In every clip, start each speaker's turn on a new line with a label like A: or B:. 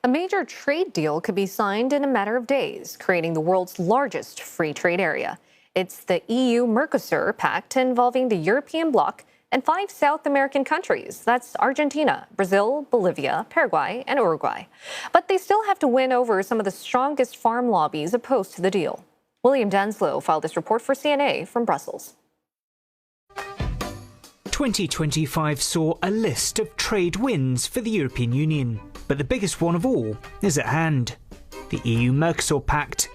A: A major trade deal could be signed in a matter of days, creating the world's largest free trade area. It's the EU-Mercosur pact involving the European bloc and 5 South American countries. That's Argentina, Brazil, Bolivia, Paraguay, and Uruguay. But they still have to win over some of the strongest farm lobbies opposed to the deal. William Denselow filed this report for CNA from Brussels.
B: 2025 saw a list of trade wins for the European Union, but the biggest one of all is at hand. The EU-Mercosur pact,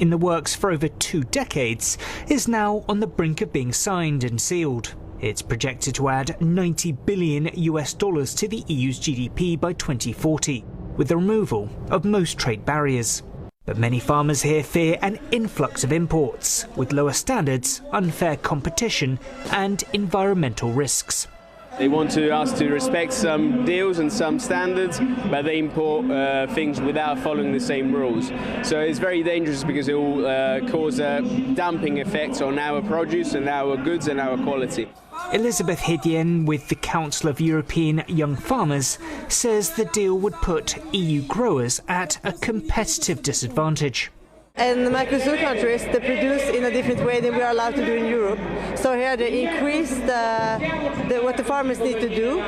B: in the works for over 2 decades, is now on the brink of being signed and sealed. It's projected to add $90 billion to the EU's GDP by 2040, with the removal of most trade barriers. But many farmers here fear an influx of imports, with lower standards, unfair competition and environmental risks.
C: They want us to respect some deals and some standards, but they import things without following the same rules. So it's very dangerous because it will cause dumping effects on our produce and our goods and our quality.
B: Elizabeth Hidien with the Council of European Young Farmers says the deal would put EU growers at a competitive disadvantage.
D: And the Mercosur countries, they produce in a different way than we are allowed to do in Europe. So here they increase what the farmers need to do,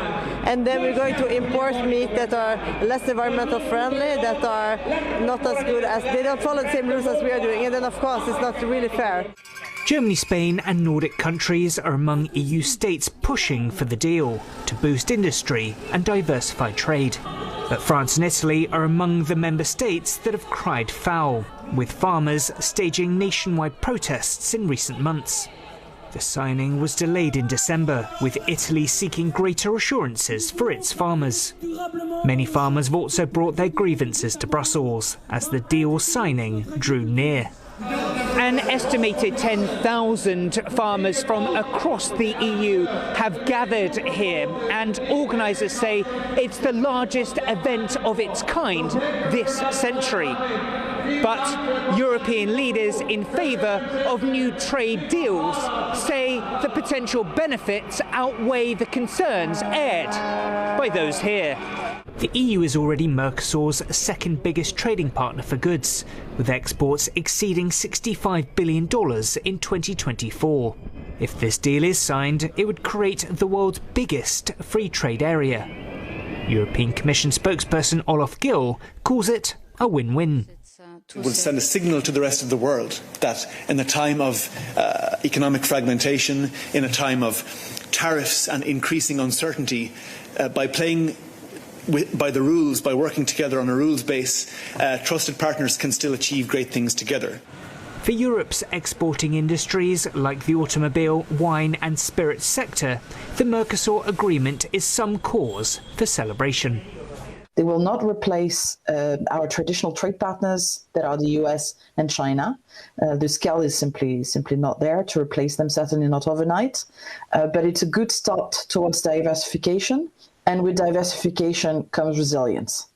D: and then we're going to import meat that are less environmental friendly, that are not as good as, they don't follow the same rules as we are doing, and then of course it's not really fair.
B: Germany, Spain and Nordic countries are among EU states pushing for the deal to boost industry and diversify trade. But France and Italy are among the member states that have cried foul, with farmers staging nationwide protests in recent months. The signing was delayed in December, with Italy seeking greater assurances for its farmers. Many farmers have also brought their grievances to Brussels as the deal signing drew near.
E: An estimated 10,000 farmers from across the EU have gathered here, and organisers say it's the largest event of its kind this century. But European leaders in favour of new trade deals say the potential benefits outweigh the concerns aired by those here.
B: The EU is already Mercosur's second biggest trading partner for goods, with exports exceeding $65 billion in 2024. If this deal is signed, it would create the world's biggest free trade area. European Commission spokesperson Olaf Gill calls it a win-win.
F: It will send a signal to the rest of the world that in a time of economic fragmentation, in a time of tariffs and increasing uncertainty, by playing by the rules, by working together on a rules base, trusted partners can still achieve great things together.
B: For Europe's exporting industries like the automobile, wine and spirits sector, the Mercosur agreement is some cause for celebration.
G: They will not replace our traditional trade partners that are the US and China. The scale is simply not there to replace them, certainly not overnight. But it's a good start towards diversification. And with diversification comes resilience.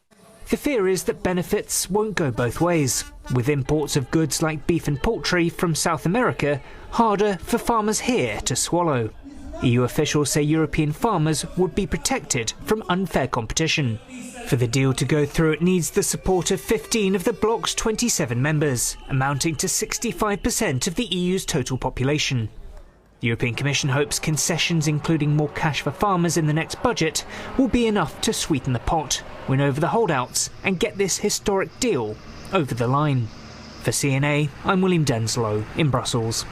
B: The fear is that benefits won't go both ways, with imports of goods like beef and poultry from South America harder for farmers here to swallow. EU officials say European farmers would be protected from unfair competition. For the deal to go through, it needs the support of 15 of the bloc's 27 members, amounting to 65% of the EU's total population. The European Commission hopes concessions, including more cash for farmers in the next budget, will be enough to sweeten the pot, win over the holdouts and get this historic deal over the line. For CNA, I'm William Denselow in Brussels.